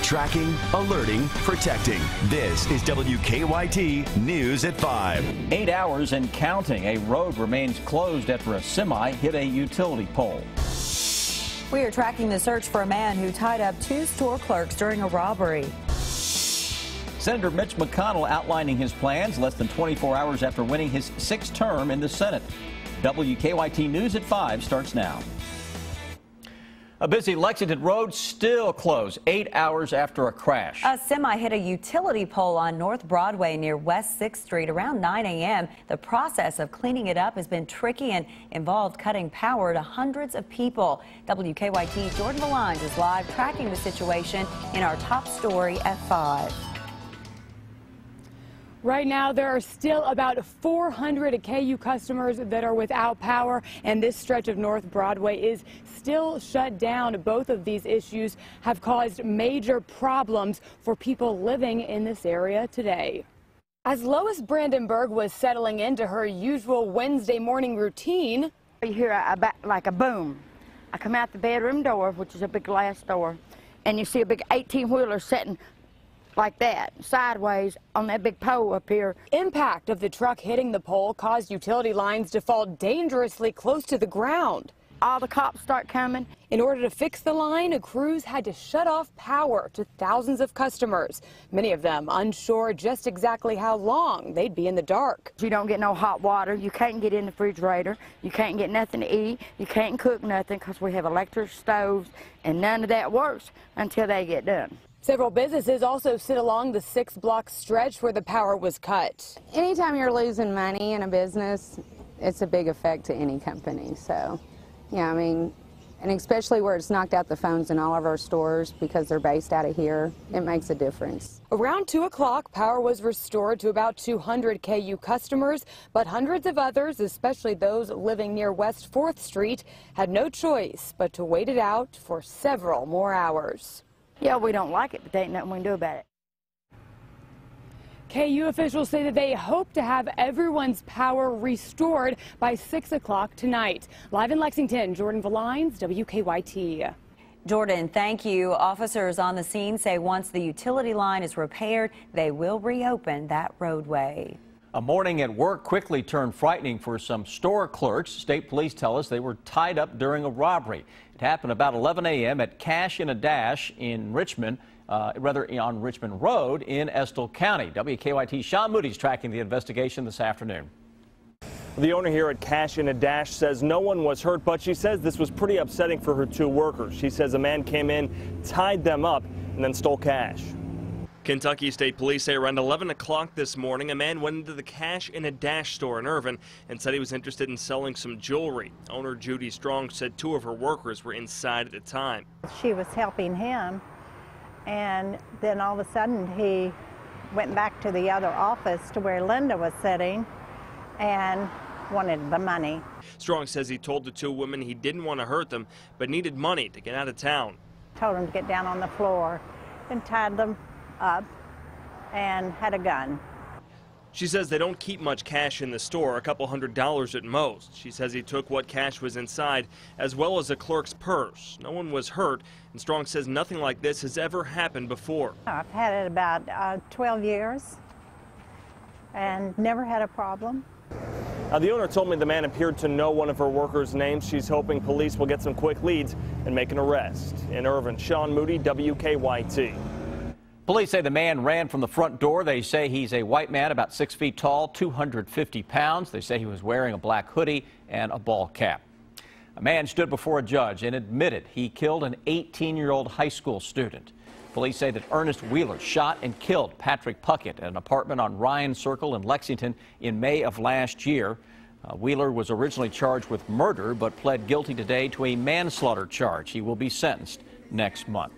Tracking, alerting, protecting. This is WKYT News at 5. 8 hours and counting. A road remains closed after a semi hit a utility pole. We are tracking the search for a man who tied up 2 store clerks during a robbery. Senator Mitch McConnell outlining his plans less than 24 hours after winning his 6th term in the Senate. WKYT News at 5 starts now. A busy Lexington road still closed 8 hours after a crash. A semi hit a utility pole on North Broadway near West 6th Street around 9 a.m. The process of cleaning it up has been tricky and involved cutting power to hundreds of people. WKYT's Jordan Valines is live tracking the situation in our top story at 5. Right now, there are still about 400 KU customers that are without power, and this stretch of North Broadway is still shut down. Both of these issues have caused major problems for people living in this area today. As Lois Brandenburg was settling into her usual Wednesday morning routine, you hear like a boom. I come out the bedroom door, which is a big glass door, and you see a big 18-wheeler sitting like that, sideways on that big pole up here. Impact of the truck hitting the pole caused utility lines to fall dangerously close to the ground. All the cops start coming. In order to fix the line, crews had to shut off power to thousands of customers, many of them unsure just exactly how long they'd be in the dark. You don't get no hot water, you can't get in the refrigerator, you can't get nothing to eat, you can't cook nothing because we have electric stoves, and none of that works until they get done. Several businesses also sit along the 6-block stretch where the power was cut. Anytime you're losing money in a business, it's a big effect to any company. So, yeah, I mean, and especially where it's knocked out the phones in all of our stores because they're based out of here, it makes a difference. Around 2 o'clock, power was restored to about 200 KU customers, but hundreds of others, especially those living near West 4th Street, had no choice but to wait it out for several more hours. Yeah, we don't like it, but there ain't nothing we can do about it. KU officials say that they hope to have everyone's power restored by 6 o'clock tonight. Live in Lexington, Jordan Valines, WKYT. Jordan, thank you. Officers on the scene say once the utility line is repaired, they will reopen that roadway. A morning at work quickly turned frightening for some store clerks. State police tell us they were tied up during a robbery. It happened about 11 a.m. at Cash in a Dash in Richmond, on Richmond Road in Estill County. WKYT's Sean Moody's tracking the investigation this afternoon. The owner here at Cash in a Dash says no one was hurt, but she says this was pretty upsetting for her 2 workers. She says a man came in, tied them up, and then stole cash. Kentucky State Police say around 11 o'clock this morning, a man went into the Cash in a Dash store in Irvin and said he was interested in selling some jewelry. Owner Judy Strong said 2 of her workers were inside at the time. She was helping him, and then all of a sudden he went back to the other office to where Linda was sitting and wanted the money. Strong says he told the 2 women he didn't want to hurt them, but needed money to get out of town. Told them to get down on the floor and tied them up and had a gun. She says they don't keep much cash in the store, a couple $100 at most. She says he took what cash was inside, as well as a clerk's purse. No one was hurt, and Strong says nothing like this has ever happened before. I've had it about 12 years and never had a problem. The owner told me the man appeared to know one of her workers' names. She's hoping police will get some quick leads and make an arrest. In Irvin, Sean Moody, WKYT. Police say the man ran from the front door. They say he's a white man about 6 feet tall, 250 pounds. They say he was wearing a black hoodie and a ball cap. A man stood before a judge and admitted he killed an 18-year-old high school student. Police say that Ernest Wheeler shot and killed Patrick Puckett at an apartment on Ryan Circle in Lexington in May of last year. Wheeler was originally charged with murder but pled guilty today to a manslaughter charge. He will be sentenced next month.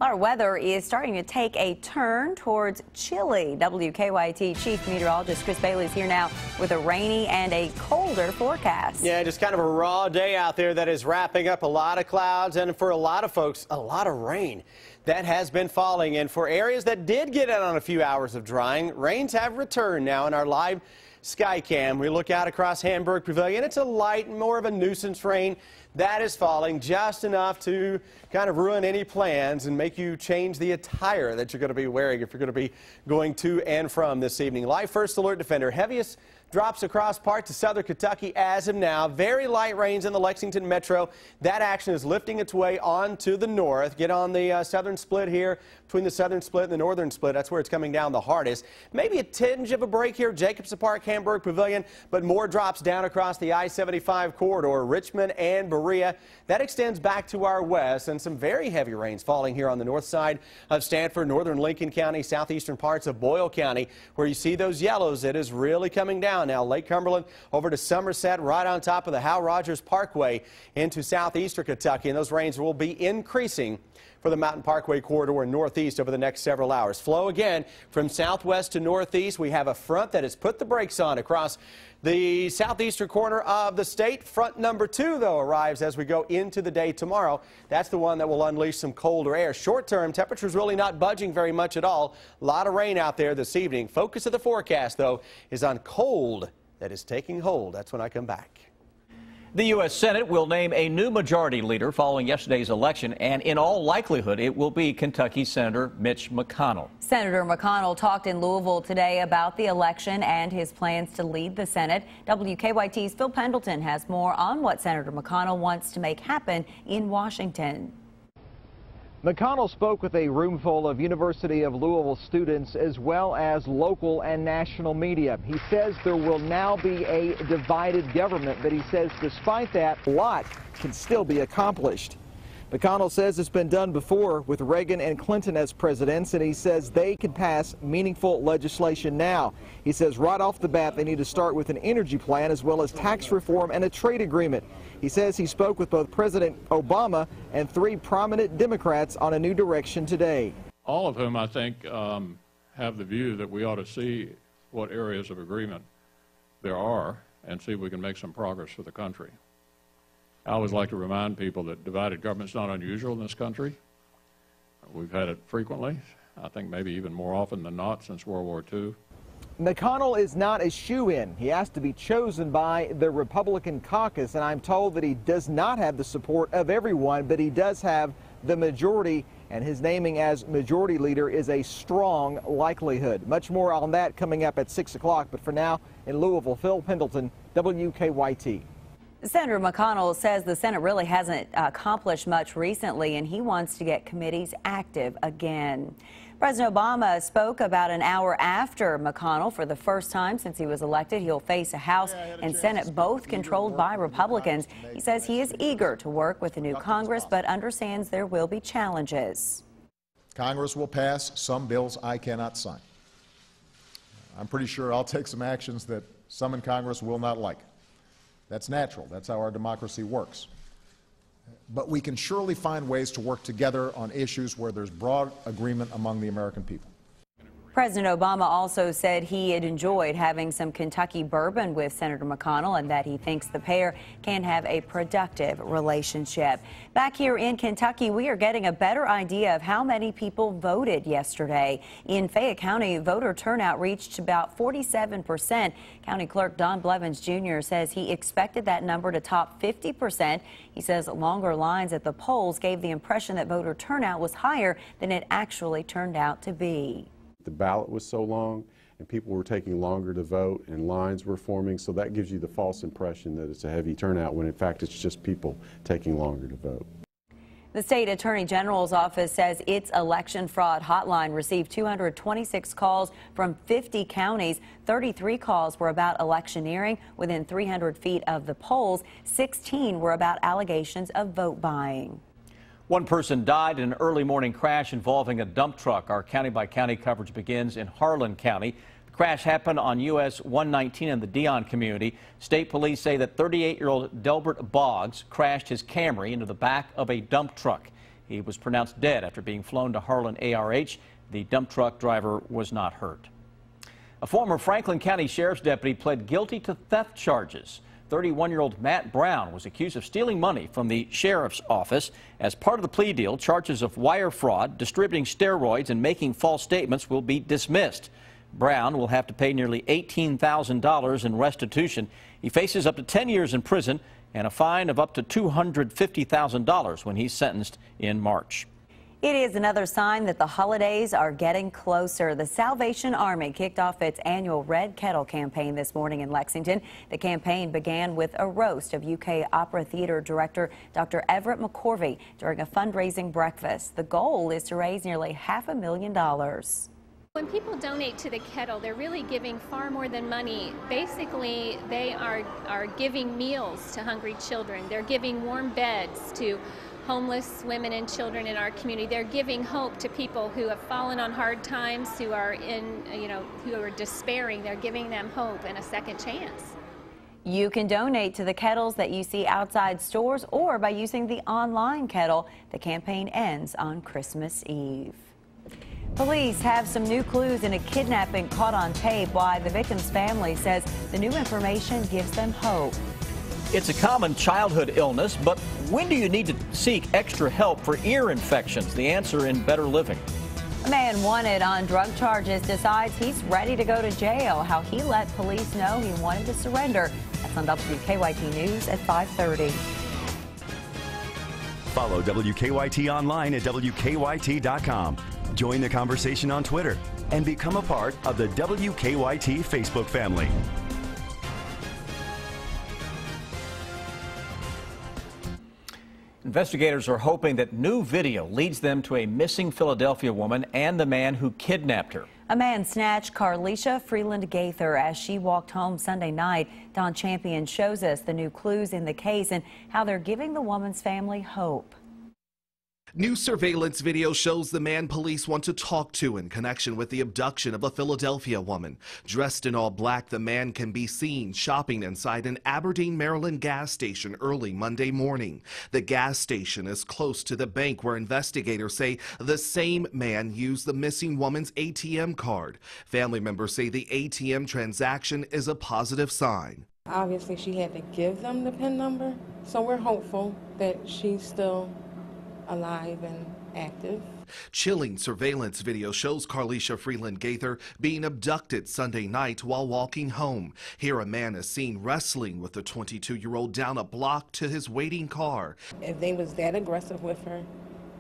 Our weather is starting to take a turn towards chilly. WKYT Chief Meteorologist Chris Bailey is here now with a rainy and a colder forecast. Yeah, just kind of a raw day out there that is wrapping up a lot of clouds, and for a lot of folks, a lot of rain that has been falling. And for areas that did get out on a few hours of drying, rains have returned now in our live sky cam. We look out across Hamburg Pavilion. It's a light, more of a nuisance rain That is falling just enough to kind of ruin any plans and make you change the attire that you're going to be wearing if you're going to be going to and from this evening. Live First Alert Defender, heaviest drops across parts of southern Kentucky as of now. Very light rains in the Lexington metro. That action is lifting its way onto the north. Get on the southern split here, between the southern split and the northern split. That's where it's coming down the hardest. Maybe a tinge of a break here, Jacobson Park, Hamburg Pavilion, but more drops down across the I-75 corridor, Richmond and Berea. That extends back to our west, and some very heavy rains falling here on the north side of Stanford, northern Lincoln County, southeastern parts of Boyle County, where you see those yellows. It is really coming down now. Lake Cumberland over to Somerset, right on top of the Hal Rogers Parkway into southeastern Kentucky, and those rains will be increasing for the Mountain Parkway corridor northeast over the next several hours. Flow again from southwest to northeast. We have a front that has put the brakes on across the southeastern corner of the state. Front number 2, though, arrives as we go into the day tomorrow. That's the one that will unleash some colder air. Short term, temperatures really not budging very much at all. A lot of rain out there this evening. Focus of the forecast, though, is on cold that is taking hold. That's when I come back. The U.S. Senate will name a new majority leader following yesterday's election, and in all likelihood, it will be Kentucky Senator Mitch McConnell. Senator McConnell talked in Louisville today about the election and his plans to lead the Senate. WKYT's Phil Pendleton has more on what Senator McConnell wants to make happen in Washington. McConnell spoke with a room full of University of Louisville students as well as local and national media. He says there will now be a divided government, but he says despite that, a lot can still be accomplished. McConnell says it's been done before with Reagan and Clinton as presidents, and he says they can pass meaningful legislation now. He says right off the bat they need to start with an energy plan as well as tax reform and a trade agreement. He says he spoke with both President Obama and 3 prominent Democrats on a new direction today. All of whom I think have the view that we ought to see what areas of agreement there are and see if we can make some progress for the country. I always like to remind people that divided government is not unusual in this country. We've had it frequently, I think maybe even more often than not since World War II. McConnell is not a shoo-in. He has to be chosen by the Republican caucus, and I'm told that he does not have the support of everyone, but he does have the majority, and his naming as majority leader is a strong likelihood. Much more on that coming up at 6 o'clock, but for now, in Louisville, Phil Pendleton, WKYT. Senator McConnell says the Senate really hasn't accomplished much recently, and he wants to get committees active again. President Obama spoke about an hour after McConnell. For the first time since he was elected, he'll face a House and Senate both controlled by Republicans. He says he is eager to work with the new Congress, but understands there will be challenges. Congress will pass some bills I cannot sign. I'm pretty sure I'll take some actions that some in Congress will not like. That's natural. That's how our democracy works. But we can surely find ways to work together on issues where there's broad agreement among the American people. President Obama also said he had enjoyed having some Kentucky bourbon with Senator McConnell and that he thinks the pair can have a productive relationship. Back here in Kentucky, we are getting a better idea of how many people voted yesterday. In Fayette County, voter turnout reached about 47%. County Clerk Don Blevins Jr. says he expected that number to top 50%. He says longer lines at the polls gave the impression that voter turnout was higher than it actually turned out to be. The ballot was so long and people were taking longer to vote and lines were forming, so that gives you the false impression that it's a heavy turnout when in fact it's just people taking longer to vote. The state attorney general's office says its election fraud hotline received 226 calls from 50 counties. 33 calls were about electioneering within 300 feet of the polls. 16 were about allegations of vote buying. One person died in an early morning crash involving a dump truck. Our county-by-county coverage begins in Harlan County. The crash happened on US 119 in the Dion community. State police say that 38-year-old Delbert Boggs crashed his Camry into the back of a dump truck. He was pronounced dead after being flown to Harlan ARH. The dump truck driver was not hurt. A former Franklin County Sheriff's deputy pled guilty to theft charges. 31-year-old Matt Brown was accused of stealing money from the sheriff's office. As part of the plea deal, charges of wire fraud, distributing steroids, and making false statements will be dismissed. Brown will have to pay nearly $18,000 in restitution. He faces up to 10 years in prison. and a fine of up to $250,000 when he's sentenced in March. It is another sign that the holidays are getting closer. The Salvation Army kicked off its annual Red Kettle campaign this morning in Lexington. The campaign began with a roast of UK Opera Theater director Dr. Everett McCorvey during a fundraising breakfast. The goal is to raise nearly $500,000. When people donate to the kettle, they're really giving far more than money. Basically, they are giving meals to hungry children. They're giving warm beds to homeless women and children in our community. They're giving hope to people who have fallen on hard times, who are who are despairing. They're giving them hope and a second chance. You can donate to the kettles that you see outside stores or by using the online kettle. The campaign ends on Christmas Eve. Police have some new clues in a kidnapping caught on tape. Why the victim's family says the new information gives them hope. It's a common childhood illness, but when do you need to seek extra help for ear infections? The answer in Better Living. A man wanted on drug charges decides he's ready to go to jail. How he let police know he wanted to surrender. That's on WKYT News at 5:30. Follow WKYT online at WKYT.com. Join the conversation on Twitter and become a part of the WKYT Facebook family. Investigators are hoping that new video leads them to a missing Philadelphia woman and the man who kidnapped her. A man snatched Carlisha Freeland Gaither as she walked home Sunday night. Don Champion shows us the new clues in the case and how they're giving the woman's family hope. New surveillance video shows the man police want to talk to in connection with the abduction of a Philadelphia woman. Dressed in all black, the man can be seen shopping inside an Aberdeen, Maryland gas station early Monday morning. The gas station is close to the bank where investigators say the same man used the missing woman's ATM card. Family members say the ATM transaction is a positive sign. Obviously, she had to give them the PIN number, so we're hopeful that she's still alive and active. Chilling surveillance video shows Carlisha Freeland Gaither being abducted Sunday night while walking home. Here a man is seen wrestling with the 22-year-old down a block to his waiting car. If they was that aggressive with her,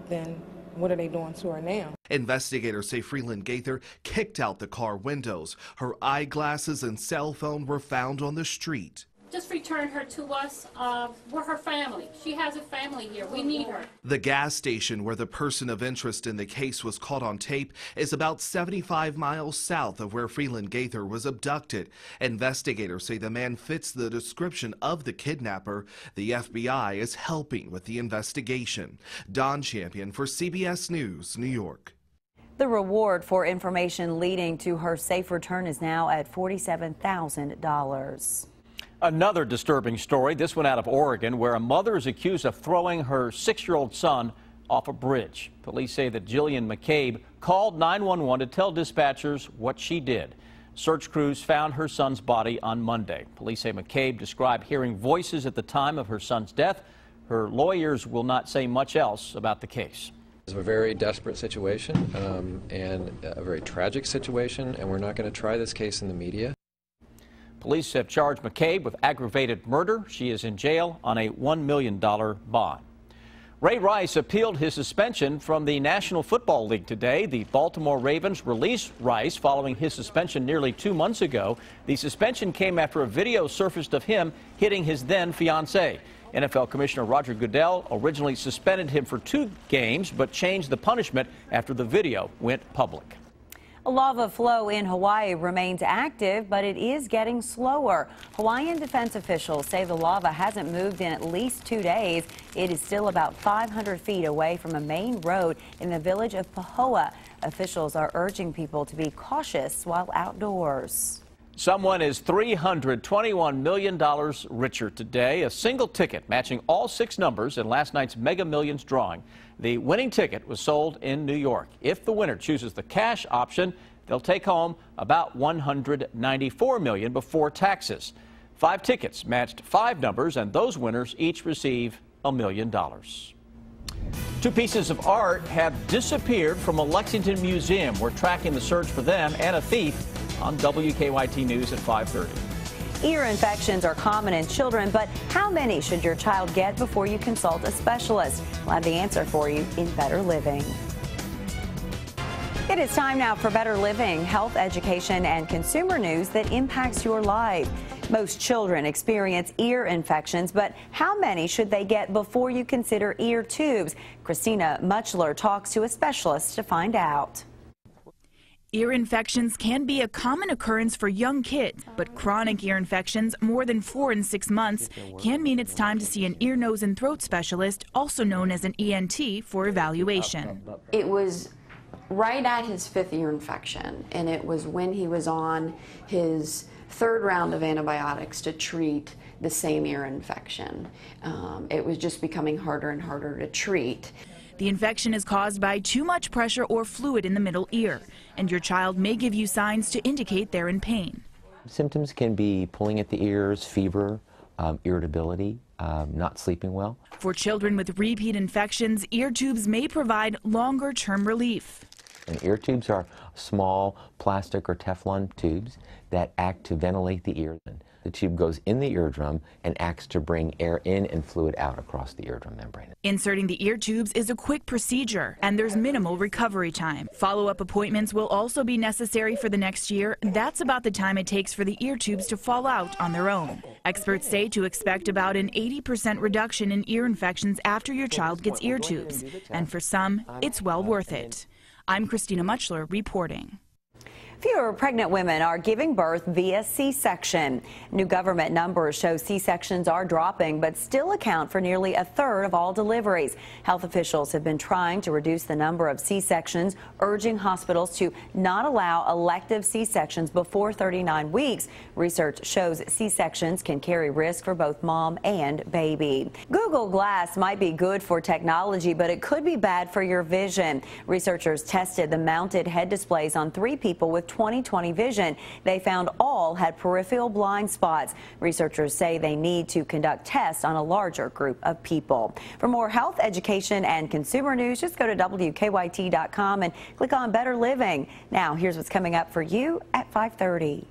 then what are they doing to her now? Investigators say Freeland Gaither kicked out the car windows. Her eyeglasses and cell phone were found on the street. Just return her to us. We're her family. She has a family here. We need her. The gas station where the person of interest in the case was caught on tape is about 75 miles south of where Freeland Gaither was abducted. Investigators say the man fits the description of the kidnapper. The FBI is helping with the investigation. Don Champion for CBS News, New York. The reward for information leading to her safe return is now at $47,000. Another disturbing story, this one out of Oregon, where a mother is accused of throwing her 6-year-old son off a bridge. Police say that Jillian McCabe called 911 to tell dispatchers what she did. Search crews found her son's body on Monday. Police say McCabe described hearing voices at the time of her son's death. Her lawyers will not say much else about the case. It's a very desperate situation and a very tragic situation, and we're not going to try this case in the media. Police have charged McCabe with aggravated murder. She is in jail on a $1 million bond. Ray Rice appealed his suspension from the National Football League today. The Baltimore Ravens released Rice following his suspension nearly 2 months ago. The suspension came after a video surfaced of him hitting his then-fiancée. NFL Commissioner Roger Goodell originally suspended him for 2 games, but changed the punishment after the video went public. A lava flow in Hawaii remains active, but it is getting slower. Hawaiian defense officials say the lava hasn't moved in at least 2 days. It is still about 500 feet away from a main road in the village of Pahoa. Officials are urging people to be cautious while outdoors. Someone is $321 million richer today. A single ticket matching all 6 numbers in last night's Mega Millions drawing. The winning ticket was sold in New York. If the winner chooses the cash option, they'll take home about $194 million before taxes. 5 tickets matched 5 numbers, and those winners each receive $1 million. 2 pieces of art have disappeared from a Lexington museum. We're tracking the search for them and a thief on WKYT News at 5:30. Ear infections are common in children, but how many should your child get before you consult a specialist? We'll have the answer for you in Better Living. It is time now for Better Living, health, education, and consumer news that impacts your life. Most children experience ear infections, but how many should they get before you consider ear tubes? Christina Muchler talks to a specialist to find out. Ear infections can be a common occurrence for young kids, but chronic ear infections, more than 4 and 6 months, can mean it's time to see an ear, nose, and throat specialist, also known as an ENT, for evaluation. It was right at his 5th ear infection, and it was when he was on his 3rd round of antibiotics to treat the same ear infection. It was just becoming harder and harder to treat. The infection is caused by too much pressure or fluid in the middle ear, and your child may give you signs to indicate they're in pain. Symptoms can be pulling at the ears, fever, irritability, not sleeping well. For children with repeat infections, ear tubes may provide longer-term relief. And ear tubes are small plastic or Teflon tubes that act to ventilate the ear. The tube goes in the eardrum and acts to bring air in and fluid out across the eardrum membrane. Inserting the ear tubes is a quick procedure, and there's minimal recovery time. Follow-up appointments will also be necessary for the next year. That's about the time it takes for the ear tubes to fall out on their own. Experts say to expect about an 80% reduction in ear infections after your child gets ear tubes, and for some, it's well worth it. I'm Christina Muchler reporting. Fewer pregnant women are giving birth via C-section. New government numbers show C-sections are dropping, but still account for nearly a third of all deliveries. Health officials have been trying to reduce the number of C-sections, urging hospitals to not allow elective C-sections before 39 weeks. Research shows C-sections can carry risk for both mom and baby. Google Glass might be good for technology, but it could be bad for your vision. Researchers tested the mounted head displays on 3 people with 20/20 vision. They found all had peripheral blind spots. Researchers say they need to conduct tests on a larger group of people. For more health, education, and consumer news, just go to WKYT.com and click on Better Living. Now, here's what's coming up for you at 5:30.